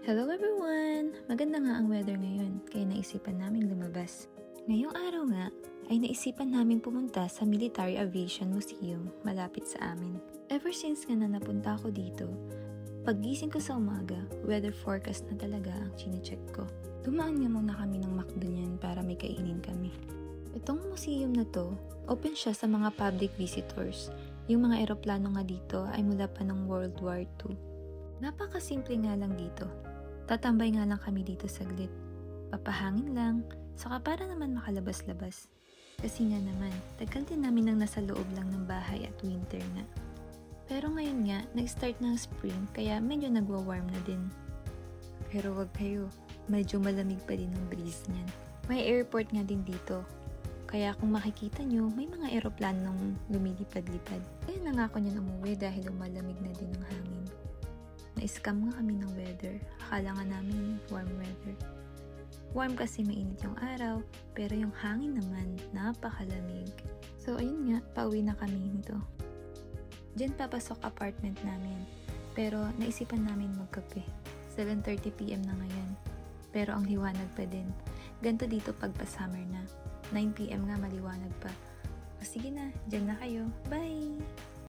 Hello everyone! Maganda nga ang weather ngayon, kaya naisipan naming lumabas. Ngayong araw nga, ay naisipan naming pumunta sa Military Aviation Museum malapit sa amin. Ever since nga na napunta ako dito, paggising ko sa umaga, weather forecast na talaga ang chinecheck ko. Dumaan nga muna kami ng McDo niyan para may kainin kami. Itong museum na to, open siya sa mga public visitors. Yung mga eroplano nga dito ay mula pa ng World War II. Napakasimple nga lang dito. Tatambay nga lang kami dito saglit. Papahangin lang, saka para naman makalabas-labas. Kasi nga naman, tagal din namin nang nasa loob lang ng bahay at winter nga. Pero ngayon nga, nag-start ng spring kaya medyo nagwa-warm na din. Pero wag kayo, medyo malamig pa din ang breeze niyan. May airport nga din dito. Kaya kung makikita nyo, may mga eroplanong lumilipad-lipad. Kaya nangako niyan umuwi dahil lumalamig na din ang hangin. Na-scam nga kami ng weather. Akala nga namin warm weather. Warm kasi mainit yung araw, pero yung hangin naman, napakalamig. So ayun nga, pauwi na kami nito. Diyan papasok apartment namin. Pero naisipan namin magkape. 7:30 PM na ngayon. Pero ang liwanag pa din. Ganto dito pag pa-summer na. 9 PM nga maliwanag pa. O sige na, dyan na kayo. Bye!